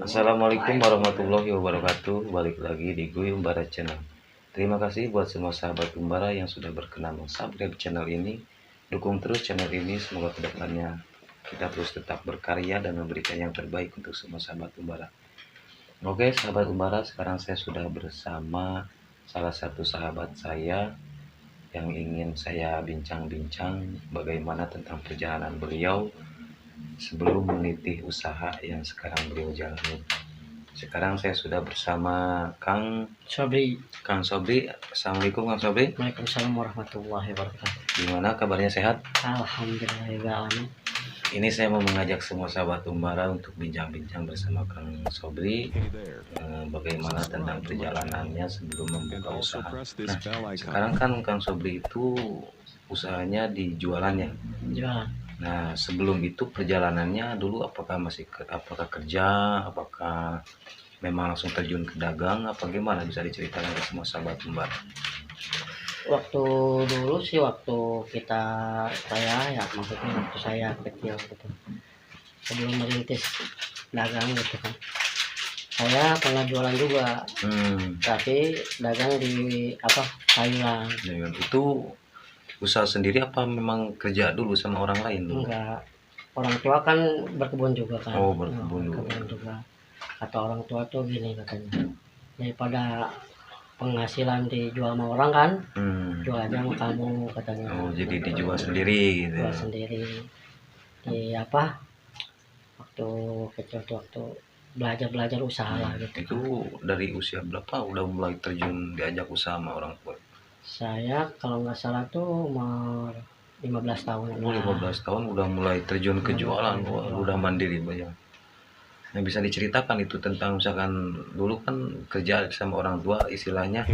Assalamualaikum warahmatullahi wabarakatuh. Balik lagi di Gue Umbara Channel. Terima kasih buat semua sahabat Umbara yang sudah berkenan subscribe channel ini. Dukung terus channel ini, semoga kedepannya kita terus tetap berkarya dan memberikan yang terbaik untuk semua sahabat Umbara. Oke sahabat Umbara, sekarang saya sudah bersama salah satu sahabat saya yang ingin saya bincang-bincang bagaimana tentang perjalanan beliau sebelum meniti usaha yang sekarang beliau jalani. Sekarang saya sudah bersama Kang Sobri. Assalamualaikum Kang Sobri. Waalaikumsalam warahmatullahi wabarakatuh. Gimana kabarnya, sehat? Alhamdulillahirrahmanirrahim. Ini saya mau mengajak semua sahabat Umbara untuk bincang-bincang bersama Kang Sobri bagaimana tentang perjalanannya sebelum membuka usaha. Nah, sekarang kan Kang Sobri itu usahanya di jualannya. Jualan. Nah, sebelum itu perjalanannya dulu apakah kerja, apakah memang langsung terjun ke dagang, apa gimana, bisa diceritakan ke semua sahabat Mbak? Waktu dulu sih, waktu saya ya, maksudnya waktu saya kecil gitu, sebelum merintis dagang gitu kan, saya pernah jualan juga, tapi dagang di sayuran. Itu usaha sendiri apa memang kerja dulu sama orang lain dulu? Enggak, orang tua kan berkebun juga kan. Oh, berkebun juga. Kata orang tua tuh gini katanya, daripada penghasilan dijual sama orang kan, jual aja sama kamu katanya. Oh, jadi dijual sendiri gitu. Jual sendiri. Di waktu kecil tuh, waktu belajar usaha lah gitu. Itu dari usia berapa udah mulai terjun diajak usaha sama orang tua? Saya kalau nggak salah tuh umur 15 tahun. 15 tahun udah mulai terjun ke jualan. Wah, udah mandiri banyak. Nah, bisa diceritakan itu tentang misalkan dulu kan kerja sama orang tua, istilahnya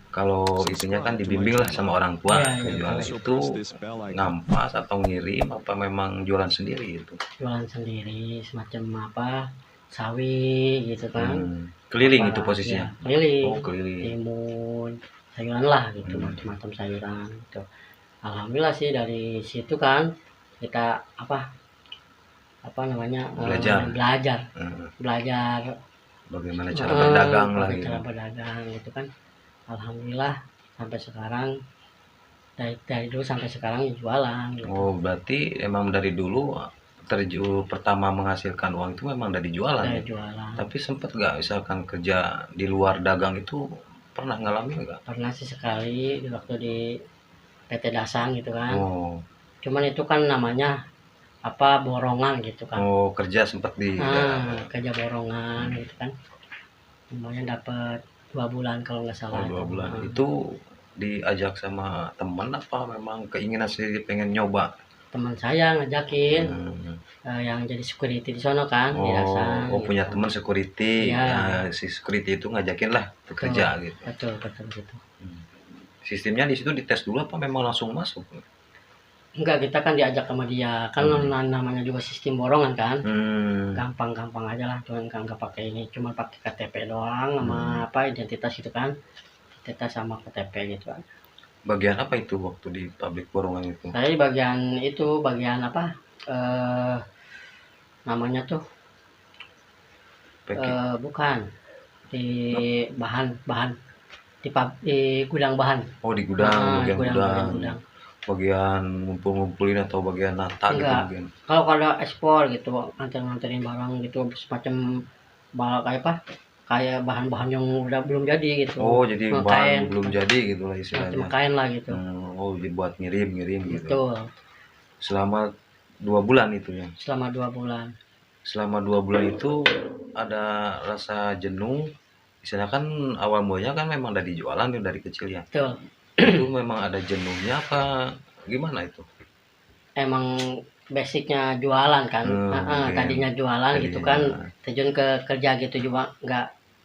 kalau itunya kan dibimbing lah sama orang tua. Jualan itu ngampas atau ngirim apa memang jualan sendiri itu? Jualan sendiri, semacam sawi gitu kan. Keliling itu posisinya? Ya, keliling. Oh, keliling. Timun, sayuran lah gitu, macam-macam sayuran gitu. Alhamdulillah sih, dari situ kan kita belajar bagaimana cara berdagang lah gitu. Cara berdagang gitu kan. Alhamdulillah sampai sekarang, dari dulu sampai sekarang jualan gitu. Oh, berarti emang dari dulu pertama menghasilkan uang itu memang dari jualan. Dari jualan. Tapi sempat nggak misalkan kerja di luar dagang itu, pernah ngalamin nggak? Pernah sih sekali, waktu di PT Dasang gitu kan. Oh. Cuman itu kan namanya borongan gitu kan. Oh, kerja sempat di kerja borongan gitu kan. Lumayan dapat 2 bulan kalau nggak salah. 2 bulan. Itu diajak sama teman apa memang keinginan sendiri pengen nyoba? Teman saya ngajakin, yang jadi security di sono kan, di Dasang. Oh, punya teman security. Ya. Nah, si security itu ngajakin lah bekerja gitu. Betul gitu. Sistemnya di situ dites dulu apa memang langsung masuk? Enggak, kita kan diajak sama dia kan, namanya juga sistem borongan kan. Gampang aja lah, cuman kan nggak pakai ini, cuma pakai KTP doang sama identitas gitu kan, identitas sama KTP gitu kan. Bagian apa itu waktu di pabrik borongan itu? Saya di bagian namanya tuh bukan di bahan di gudang bahan. Oh, di gudang, gudang. Bagian ngumpulin atau bagian nata gitu mungkin? Kalau ada ekspor gitu, nganterin barang gitu, semacam kayak bahan-bahan yang udah belum jadi gitu. Oh, jadi bahan belum jadi gitu lah istilahnya. Kain lah gitu. Oh, dibuat ngirim gitu. Betul. Selama 2 bulan itu ya? Selama 2 bulan. Selama 2 bulan itu ada rasa jenuh? Istilahnya kan awal mulanya kan memang dari jualan dari kecil ya? Betul. Itu memang ada jenuhnya apa gimana itu? Emang basicnya jualan kan. Tadinya jualan gitu kan, terjun ke kerja gitu juga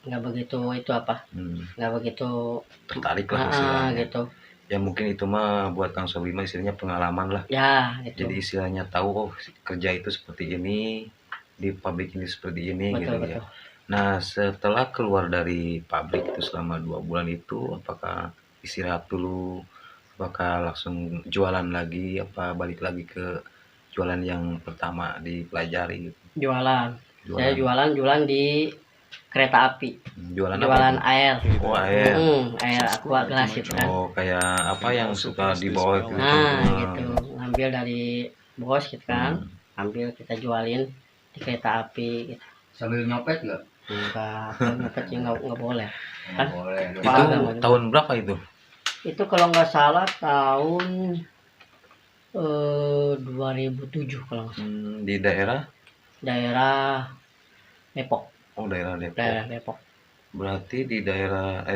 nggak begitu nggak begitu tertarik lah istilahnya gitu. Ya mungkin itu mah buat Kang Sobri mah istilahnya pengalaman lah ya gitu. Jadi istilahnya tahu kerja itu seperti ini, di pabrik ini seperti ini. Betul. Ya. Nah, setelah keluar dari pabrik itu selama 2 bulan itu, apakah istirahat dulu, apakah langsung jualan lagi, apa balik lagi ke jualan yang pertama dipelajari gitu? Jualan. Saya jualan di kereta api. Jualan Jualan apa? air. Oh, air. Air aqua gelas gitu kan. Oh, kayak apa yang suka dibawa itu? Gitu. Ngambil dari bos gitu kan. Ambil kita jualin di kereta api gitu. Sambil nyopet nggak? Enggak, kalau nyopet sih nggak boleh. Kan? Boleh. Itu tahun berapa itu? Itu kalau nggak salah tahun 2007 kalau nggak salah. Di daerah Depok. Oh, daerah Depok. Daerah Depok. Berarti di daerah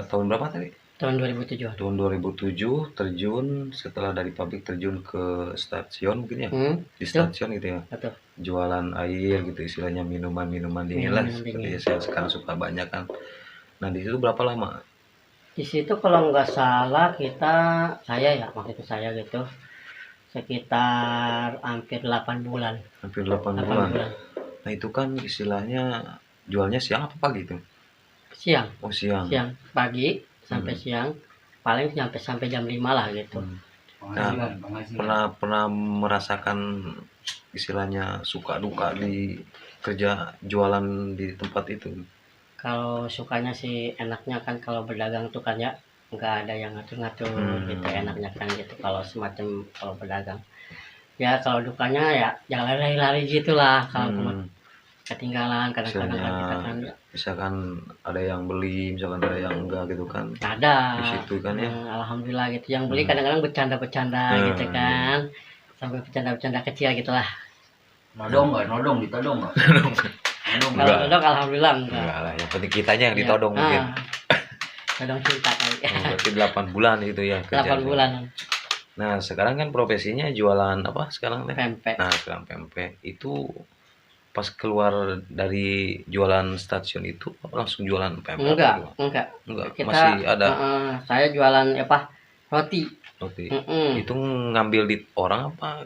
tahun berapa tadi? Tahun 2007. Tahun 2007 terjun, setelah dari pabrik terjun ke stasiun mungkin ya. Di stasiun gitu ya. Betul. Jualan air gitu, istilahnya minuman dingin lah, seperti saya sekarang suka banyak kan. Nah, di situ berapa lama? Di situ kalau nggak salah saya waktu itu saya gitu sekitar hampir 8 bulan. Hampir 8 bulan. Nah, itu kan istilahnya jualnya siang apa pagi itu? Siang. Oh, siang. Siang, pagi sampai siang, paling sampai jam 5 lah gitu. Nah, pernah merasakan istilahnya suka duka di kerja jualan di tempat itu? Kalau sukanya sih enaknya kan kalau berdagang tuh kan ya nggak ada yang ngatur-ngatur gitu, enaknya kan gitu kalau berdagang. Ya kalau dukanya ya jangan lari-lari gitulah kalau ketinggalan kadang-kadang kan kita kan misalkan ada yang beli, misalkan ada yang enggak gitu kan. Ada. Di situ kan ya. Alhamdulillah gitu. Yang beli kadang-kadang bercanda-bercanda gitu kan. Sampai bercanda-bercanda kecil gitulah. Nodong ditodong nggak? Kalau nodong alhamdulillah enggak. Enggak lah, yang penting kitanya yang ditodong mungkin. Todong cinta kali. Berarti 8 bulan itu ya kerja. 8 bulan. Nah, sekarang kan profesinya jualan apa sekarang teh? Pempek. Nah, sekarang pempek. Itu pas keluar dari jualan stasiun itu langsung jualan pempek? Enggak. Kita, masih ada. Saya jualan roti. Itu ngambil di orang apa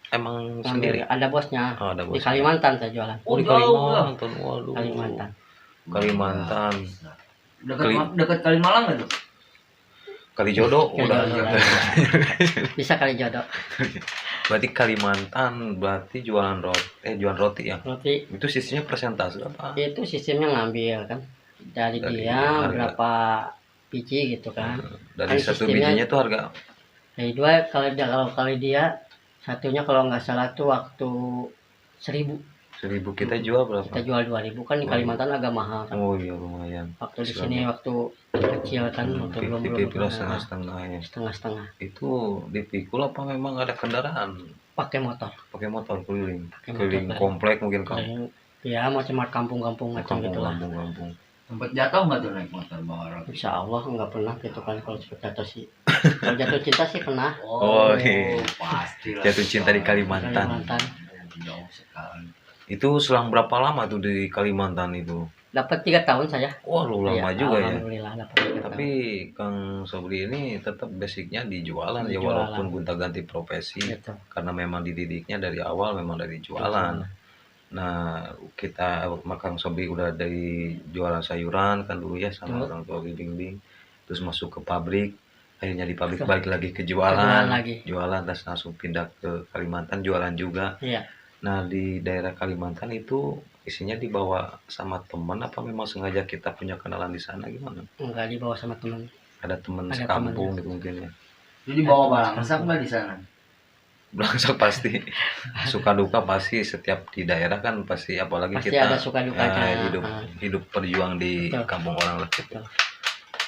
emang sendiri? Ada bosnya. Oh, ada bosnya. Di Kalimantan saya jualan. Oh, di Kalimantan. Waduh. Kalimantan. Dekat Kalimalang nggak tuh? Kalijodo udah. Bisa Kalijodo. Berarti Kalimantan jualan roti ya. Roti. Itu sistemnya persentase apa? Itu sistemnya ngambil kan dari dia berapa biji gitu kan. Dari kan satu bijinya tuh harga. Dari dua kalau kali dia satunya kalau nggak salah tuh waktu 1.000. 1.000 kita jual berapa? Kita jual 2.000 kan di Kalimantan agak mahal kan. Oh iya lumayan. Waktu di sini waktu kecil kan waktu belum setengah ya. Setengah. Itu dipikul apa memang ada kendaraan? Pakai motor keliling. Keliling komplek mungkin kamu. Ya macam kampung-kampung macam gitulah. Kampung. Sempat jatuh nggak tuh naik motor bawa roti? Insya Allah nggak pernah gitu kan kalau jatuh sih. Kalau jatuh cinta sih pernah. Oh iya. Pasti. Jatuh cinta di Kalimantan. Jauh sekali. Itu selang berapa lama tuh di Kalimantan itu? Dapat 3 tahun saya. Wah, lama juga ya. Alhamdulillah dapat 3 tahun. Tapi Kang Sobri ini tetap basicnya di jualan ya, walaupun gonta-ganti profesi. Gitu. Karena memang dididiknya dari awal memang dari jualan. Nah, kita Kang Sobri udah dari jualan sayuran kan dulu ya sama orang tua bimbing, terus masuk ke pabrik. Akhirnya di pabrik balik lagi ke jualan terus langsung pindah ke Kalimantan jualan juga. Iya. Nah, di daerah Kalimantan itu isinya dibawa sama teman apa memang sengaja kita punya kenalan di sana gimana? Enggak, dibawa sama teman. Ada teman sekampung gitu mungkin ya. Jadi bawa barangsak nggak di sana? Barangsak pasti. Suka duka pasti setiap di daerah kan pasti, apalagi pasti kita ada suka dukanya. Hidup perjuang di Betul. kampung orang lah gitu.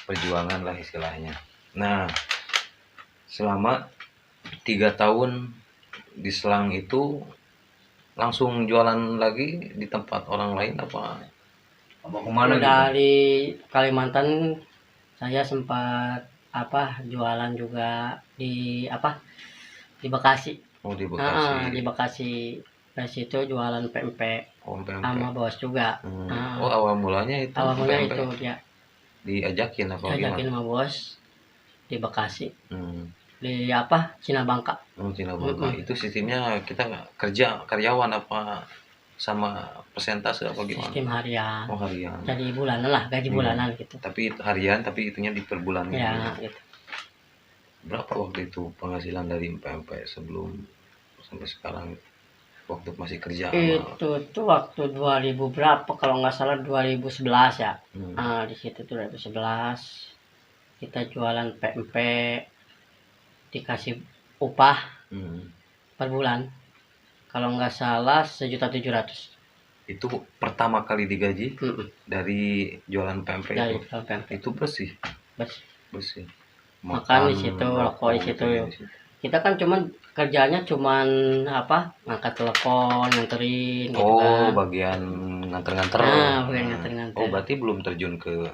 Perjuangan lah istilahnya. Nah, selama 3 tahun di selang itu langsung jualan lagi di tempat orang lain apa kemana? Dari Kalimantan saya sempat jualan juga di Bekasi. Oh, di Bekasi. Di Bekasi. Dari situ jualan pempek sama bos juga. Oh, awal mulanya itu. Itu dia diajakin apa gimana? Diajakin sama bos di Bekasi. Di Cina Bangka. Cina Bangka. Itu sistemnya kita kerja karyawan apa sama persentase apa gimana? Sistem harian. Oh, harian. Jadi bulanan lah, gaji bulanan gitu. Tapi harian tapi itunya di per bulan gitu. Berapa waktu itu penghasilan dari pempek sebelum sampai sekarang? waktu masih kerja? Itu tuh waktu 2000 berapa kalau nggak salah 2011 ya. Di situ tuh 2011 kita jualan PMP, dikasih upah per bulan. Kalau nggak salah 1.700.000. Itu pertama kali digaji dari jualan PMP Dari itu? jualan PMP. Itu bersih? Bersih. Makan Makan di situ, rokok di situ. Kita kan kerjanya cuman ngangkat telepon, nganterin gitu kan. Bagian nganter-nganter. Bagian nganter-nganter. Berarti belum terjun ke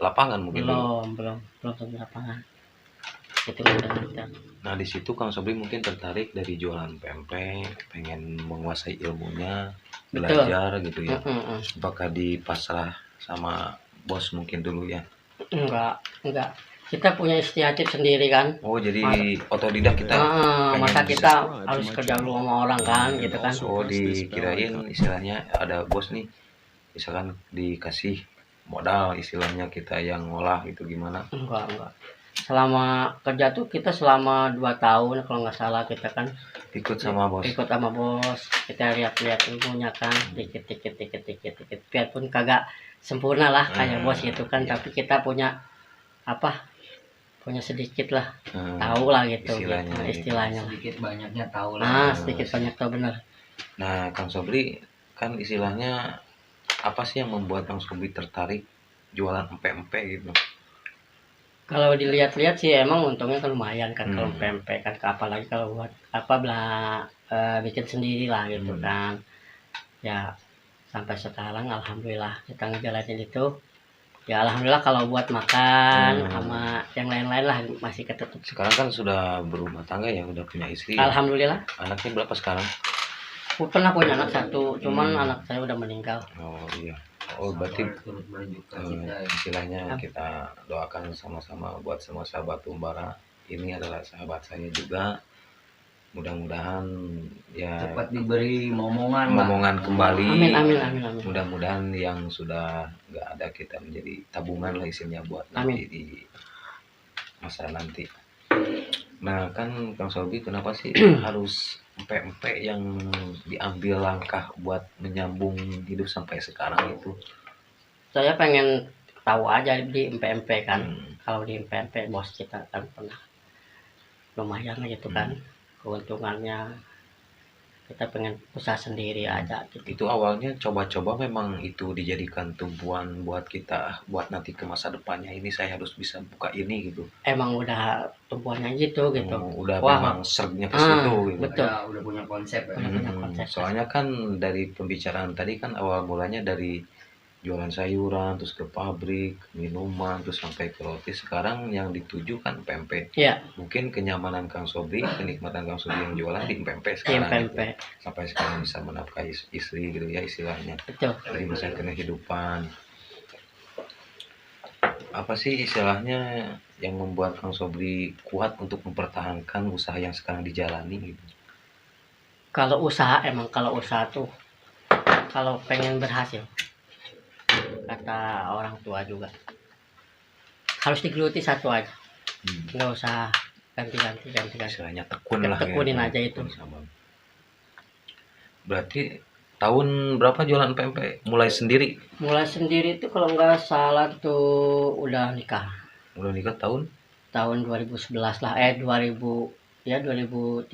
lapangan mungkin? Belum terjun ke lapangan. Itu nganter-nganter. Nah, di situ Kang Sobri mungkin tertarik dari jualan PMP, pengen menguasai ilmunya, belajar gitu ya. Apakah dipasrah sama bos mungkin dulu ya? Enggak. Kita punya inisiatif sendiri kan. Jadi otodidak kita. Masa kita harus kerja dulu sama orang kan gitu kan. Dikirain istilahnya ada bos nih, misalkan dikasih modal istilahnya kita yang ngolah gitu gimana? Enggak. Selama kerja tuh kita selama 2 tahun kalau nggak salah kita kan ikut sama bos. Kita lihat ilmunya kan dikit. Biarpun kagak sempurna lah kayak bos gitu kan, tapi kita punya sedikit lah, tahu lah gitu istilahnya. Sedikit banyaknya tahu lah. Sedikit banyak tahu benar. Nah, Kang Sobri kan istilahnya apa sih yang membuat Kang Sobri tertarik jualan PMP gitu? Kalau dilihat-lihat sih emang untungnya kan lumayan kan kalau PMP kan, apalagi kalau buat bikin sendiri lah gitu kan. Ya sampai sekarang alhamdulillah kita ngejalanin itu. Ya alhamdulillah kalau buat makan sama yang lain-lain lah masih ketutup. Sekarang kan sudah berumah tangga ya, udah punya istri. Alhamdulillah. Anaknya berapa sekarang? Pernah punya anak 1, cuman anak saya udah meninggal. Iya. Berarti istilahnya kita doakan sama-sama buat semua sahabat Umbara. Ini adalah sahabat saya juga. Mudah-mudahan ya cepat diberi momongan kembali. Amin. Mudah-mudahan yang sudah nggak ada kita menjadi tabungan lah isinya buat nanti di masa nanti. Nah kan Kang Sobri kenapa sih harus PMP yang diambil langkah buat menyambung hidup sampai sekarang itu? Saya pengen tahu aja di PMP kan. Kalau di PMP bos kita kan pernah lumayan gitu kan keuntungannya. Kita pengen usaha sendiri aja gitu. Itu awalnya coba-coba memang itu dijadikan tumpuan buat kita buat nanti ke masa depannya ini saya harus bisa buka ini gitu. Emang udah tumpuannya gitu. Memang sergnya ke situ gitu. Betul. Udah punya konsep ya. Soalnya kan dari pembicaraan tadi kan awal mulanya dari jualan sayuran, terus ke pabrik, minuman, terus sampai ke roti. Sekarang yang dituju kan PMP. Iya. Mungkin kenyamanan Kang Sobri, kenikmatan Kang Sobri yang jualan di PMP sekarang. Gitu. Sampai sekarang bisa menafkahi istri gitu ya istilahnya. Betul. Dari masa kehidupan. Apa sih istilahnya yang membuat Kang Sobri kuat untuk mempertahankan usaha yang sekarang dijalani gitu? Kalau usaha tuh kalau pengen berhasil, kata orang tua juga, harus digeluti satu aja, nggak usah ganti-ganti. Istilahnya tekunin aja itu. Berarti tahun berapa jualan PMP? Mulai sendiri itu kalau nggak salah tuh udah nikah tahun 2011 lah 2013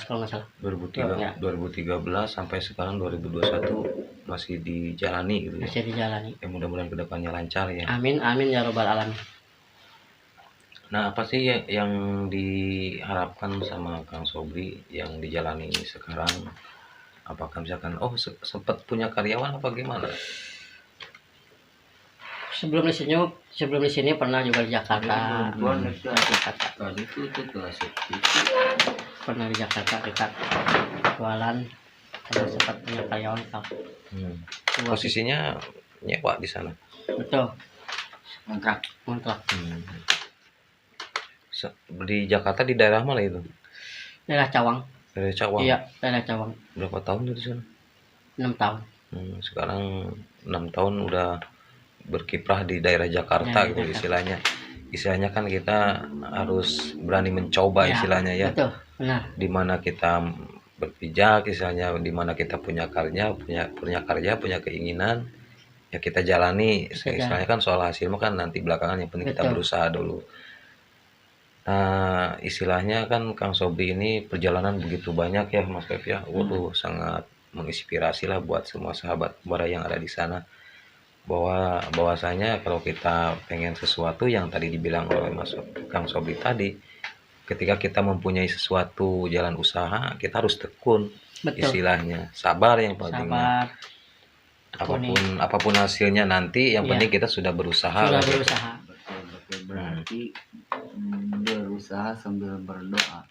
kalau nggak salah. 2013 sampai sekarang 2021 masih dijalani gitu ya. Masih dijalani. Ya mudah-mudahan kedepannya lancar ya. Amin ya robbal alamin. Nah, apa sih yang diharapkan sama Kang Sobri yang dijalani sekarang? Apakah misalkan sempat punya karyawan apa gimana? Sebelum di sini pernah juga di Jakarta. Pernah di Jakarta kita jualan, sempat punya karyawan Posisinya nyewa di sana. Betul. Kontrak. Di Jakarta di daerah mana itu? Daerah Cawang. Iya, daerah Cawang. Berapa tahun di sana? 6 tahun. Sekarang 6 tahun udah berkiprah di daerah Jakarta gitu istilahnya. Istilahnya kan kita harus berani mencoba istilahnya ya. Betul, benar. Dimana kita berpijak, misalnya di mana kita punya punya keinginan, ya kita jalani. Istilahnya kan soal hasil mah kan nanti belakangan, yang penting kita berusaha dulu. Nah, istilahnya kan Kang Sobri ini perjalanan begitu banyak ya Mas Pep ya. Waduh, sangat menginspirasi lah buat semua sahabat Bara yang ada di sana. Bahwasanya kalau kita pengen sesuatu yang tadi dibilang oleh Mas Kang Sobri tadi, ketika kita mempunyai sesuatu jalan usaha, kita harus tekun. Betul. Istilahnya sabar yang paling. Apapun hasilnya nanti, yang penting kita sudah berusaha. Betul, berarti berusaha sambil berdoa.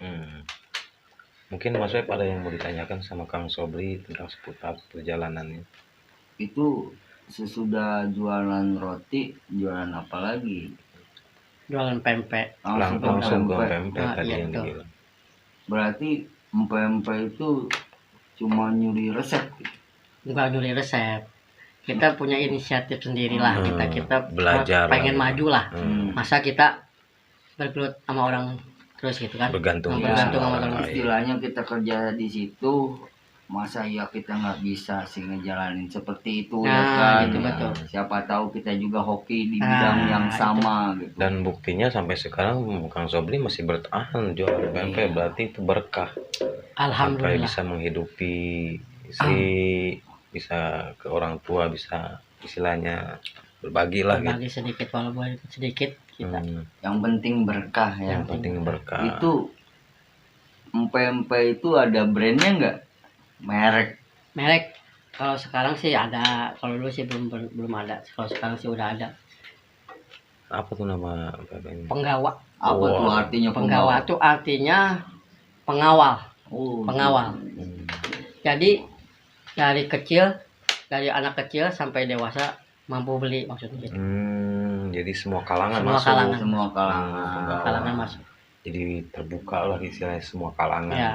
Mungkin Mas Web ada yang mau ditanyakan sama Kang Sobri tentang seputar perjalanannya. Itu sesudah jualan roti, jualan apa lagi? Jualan pempek. Langsung ke pempek tadi yang dibilang. Berarti pempek itu cuma nyuri resep? Bukan nyuri resep. Kita punya inisiatif sendirilah. Kita belajar pengen maju lah. Masa kita bergelut sama orang terus gitu kan? Bergantung sama orang. Istilahnya kita kerja di situ, masa ya kita nggak bisa sih ngejalanin seperti itu ya kan? Itu betul. Siapa tahu kita juga hoki di bidang yang sama gitu. Dan buktinya sampai sekarang Kang Sobri masih bertahan jualan pempek, berarti itu berkah. Alhamdulillah. Sampai bisa menghidupi istri, bisa ke orang tua, bisa istilahnya berbagi lah gitu. Sedikit walaupun sedikit kita. Yang penting berkah ya. Yang penting berkah. Itu pempek itu ada brandnya nggak? Merek kalau sekarang sih ada, kalau dulu sih belum ada. Kalau sekarang sih udah ada. Apa tuh nama pempeknya? Penggawa. Apa tuh artinya penggawa? Itu artinya pengawal. Pengawal. Jadi dari anak kecil sampai dewasa mampu beli, maksudnya gitu. Jadi semua kalangan Semua kalangan masuk. Jadi terbuka lah istilahnya, semua kalangan. Ya.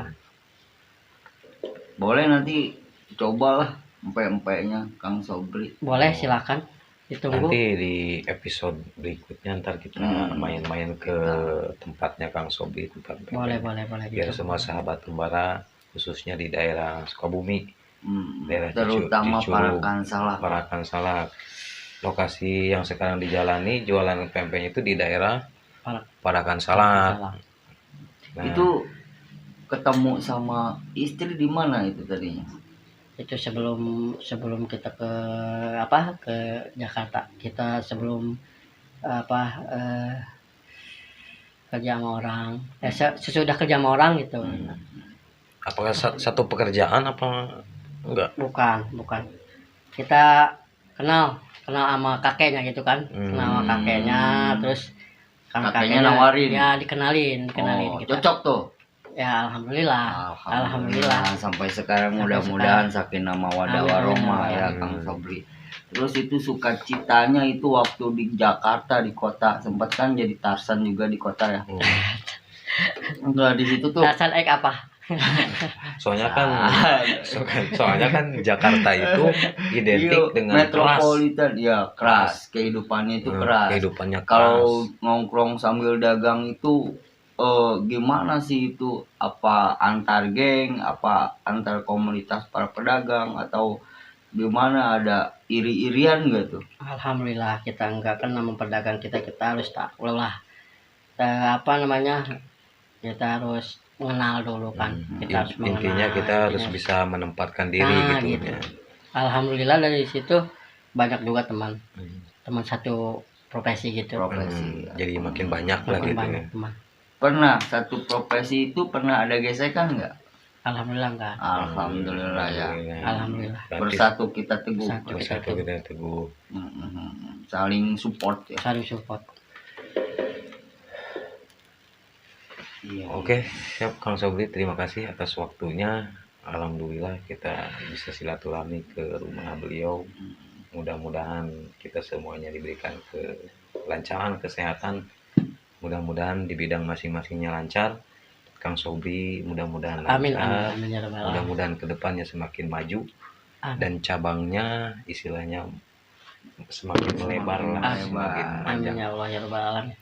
Boleh nanti cobalah empek-empeknya Kang Sobri. Boleh, silakan. Ditunggu. Nanti di episode berikutnya ntar kita main-main ke tempatnya Kang Sobri, tempat boleh biar gitu. Semua sahabat Bara khususnya di daerah Sukabumi, daerah terutama Parakan Salak. Lokasi yang sekarang dijalani jualan pempeknya itu di daerah Parakan Salak. Nah, itu ketemu sama istri di mana itu tadinya? Itu sebelum kita ke Jakarta. Kita sebelum kerja sama orang. Sesudah kerja sama orang gitu. Apakah satu pekerjaan apa enggak? Bukan. Kita kenal sama kakeknya gitu kan. Kenal sama kakeknya, terus kakeknya nawarin. Ya, dikenalin gitu. Cocok tuh. Ya, alhamdulillah. Sampai sekarang mudah-mudahan sakinah mawaddah warahmah ya Kang Sobri. Terus itu sukacitanya itu waktu di Jakarta, di kota, sempat kan jadi Tarsan juga di kota ya. Enggak, di situ tuh. Tarsan apa? Soalnya kan Jakarta itu identik dengan metropolitan, ya keras. Kehidupannya itu keras. Kehidupannya keras. Kalau nongkrong sambil dagang itu gimana sih itu? Apa antar geng, apa antar komunitas para pedagang, atau gimana, ada iri-irian nggak tuh? Alhamdulillah kita enggak, kan nama pedagang kita harus takluk lah. Kita harus mengenal dulu kan. Intinya kita harus bisa menempatkan diri gitu. Ya. Alhamdulillah dari situ banyak juga teman satu profesi gitu. Jadi makin banyak lah gitu ya. Teman. Pernah satu profesi itu pernah ada gesekan nggak? Alhamdulillah enggak. Alhamdulillah ya. Alhamdulillah. Bersatu kita teguh. Saling support ya. Saling support. Iya. Oke, siap Kang Sobri, terima kasih atas waktunya. Alhamdulillah kita bisa silaturahmi ke rumah beliau. Mudah-mudahan kita semuanya diberikan kelancaran, kesehatan. Mudah-mudahan di bidang masing-masingnya lancar. Kang Sobri mudah-mudahan lancar. Amin. Mudah-mudahan kedepannya semakin maju. Dan cabangnya istilahnya semakin melebar lah, semakin panjang. Amin ya Allah ya Rabbal alamin.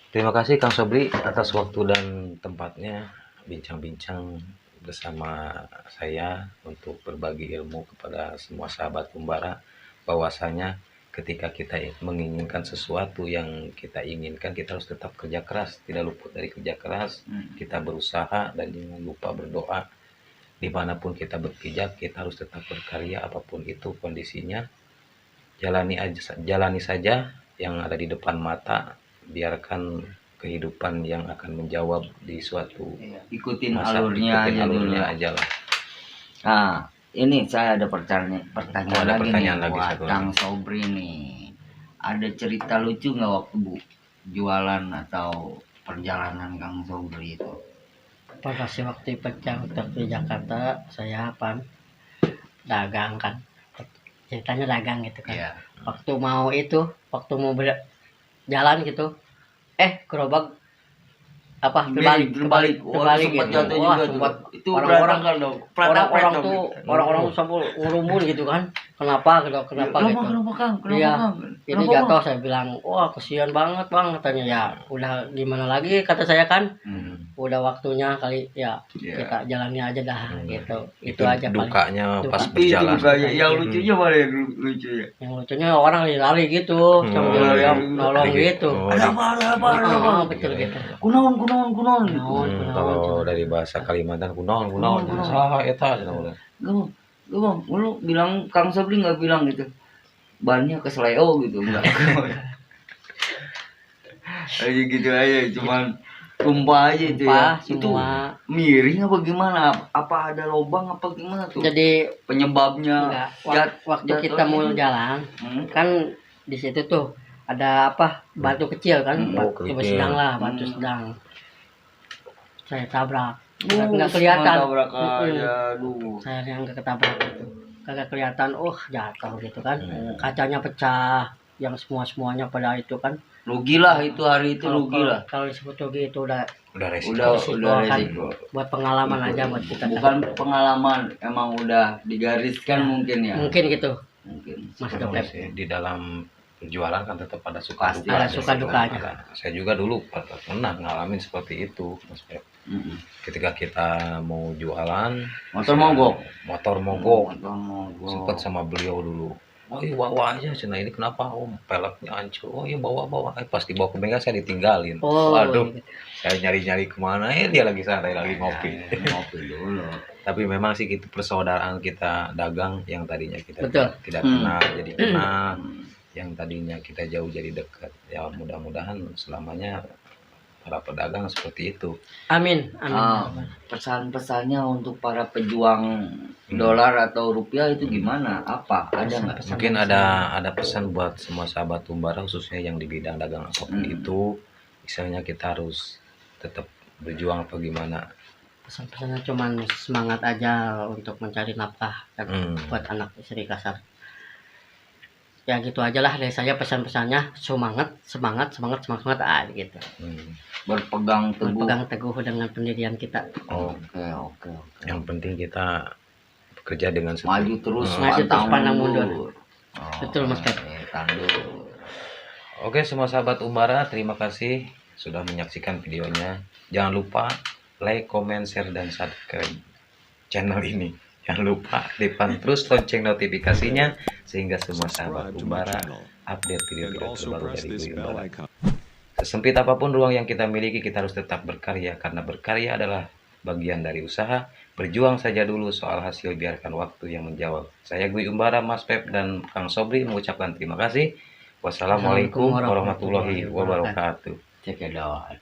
Terima kasih Kang Sobri atas waktu dan tempatnya bincang-bincang bersama saya untuk berbagi ilmu kepada semua sahabat Umbara, bahwasanya ketika kita menginginkan sesuatu yang kita inginkan, kita harus tetap kerja keras, tidak luput dari kerja keras. Kita berusaha dan jangan lupa berdoa. Dimanapun kita berpijak, kita harus tetap berkarya apapun itu kondisinya. Jalani saja yang ada di depan mata, biarkan kehidupan yang akan menjawab di suatu ikutin masa, alurnya aja lah. Nah, ini saya ada pertanyaan ada pertanyaan lagi buat satu Kang Sobri nih. Ada cerita lucu nggak waktu jualan atau perjalanan Kang Sobri itu? Pada waktu di Jakarta saya dagang kan, ceritanya dagang gitu kan. Iya. Waktu mau jalan gitu, gerobak terbalik sempat gitu. jatuh Wah, juga sempat tuh. Itu orang-orang berantakan dong. orang-orang sampai ngurumun gitu kan. Kenapa gitu? Kenapa Kang? Iya, ini jatuh. Saya bilang, wah kasihan banget bang, katanya. Ya udah gimana lagi, kata saya kan. Udah waktunya kali ya, kita jalani aja dah gitu. Itu aja dukanya paling. pas berjalan. Yang lucunya mana yang lucu ya? Yang lucunya orang lari gitu, sambil nolong gitu. Ada apa? Betul gitu. Kunaon. Kalau dari bahasa Kalimantan kunaon. Saha eta cenah. Bang, lu bilang Kang Sobri nggak bilang gitu. Bannya kesleo gitu enggak. Aja gitu aja, cuman tumpah aja itu ya. Semua. Itu miring apa gimana? Apa ada lubang apa gimana tuh? Jadi penyebabnya waktu kita mau jalan, kan di situ tuh ada batu kecil kan, batu sedang lah, batu sedang. Saya tabrak. Nggak kelihatan. Saya yang ketabrak itu kagak kelihatan. Jatuh gitu kan. Kacanya pecah, yang semuanya pada itu kan. Rugi lah itu hari itu, rugi lah. Kalau disebut rugi itu udah resiko kan. Buat pengalaman aja buat kita. Bukan pengalaman, emang udah digariskan mungkin ya. Mungkin gitu. Mas Dopep, di dalam penjualan kan tetap ada suka dukanya. Saya juga dulu pernah ngalamin seperti itu, Mas Pep. Ketika kita mau jualan motor mogok sempat sama beliau dulu. Iya bawa aja cina, ini kenapa peleknya hancur. Iya bawa pas dibawa ke bengkel saya ditinggalin. Waduh, saya nyari kemana dia lagi santai lagi ngopi dulu. Tapi memang sih itu persaudaraan kita dagang yang tadinya kita tidak kenal jadi kenal, yang tadinya kita jauh jadi dekat. Ya mudah-mudahan selamanya para pedagang seperti itu. Amin. Pesan-pesannya untuk para pejuang dolar atau rupiah itu gimana? Apa? Ada nggak? Mungkin ada pesan buat semua sahabat Umbara, khususnya yang di bidang dagang apapun itu. Misalnya kita harus tetap berjuang apa gimana? Pesan-pesannya cuman semangat aja untuk mencari nafkah buat anak istri kasar. Ya gitu aja lah dari saya, pesan-pesannya semangat gitu. Berpegang teguh dengan pendirian kita. Oke. Yang penting kita bekerja dengan maju terus pandang mundur. Betul Mas Pep. Oke, semua sahabat Umbara, terima kasih sudah menyaksikan videonya. Jangan lupa like, comment, share, dan subscribe channel ini. Jangan lupa aktifkan terus lonceng notifikasinya sehingga semua sahabat Umbara update video-video terbaru dari Guyum Umbara. Sesempit apapun ruang yang kita miliki, kita harus tetap berkarya, karena berkarya adalah bagian dari usaha. Berjuang saja dulu, soal hasil biarkan waktu yang menjawab. Saya Guyum Umbara, Mas Pep, dan Kang Sobri mengucapkan terima kasih. Wassalamualaikum warahmatullahi wabarakatuh. Cekidot.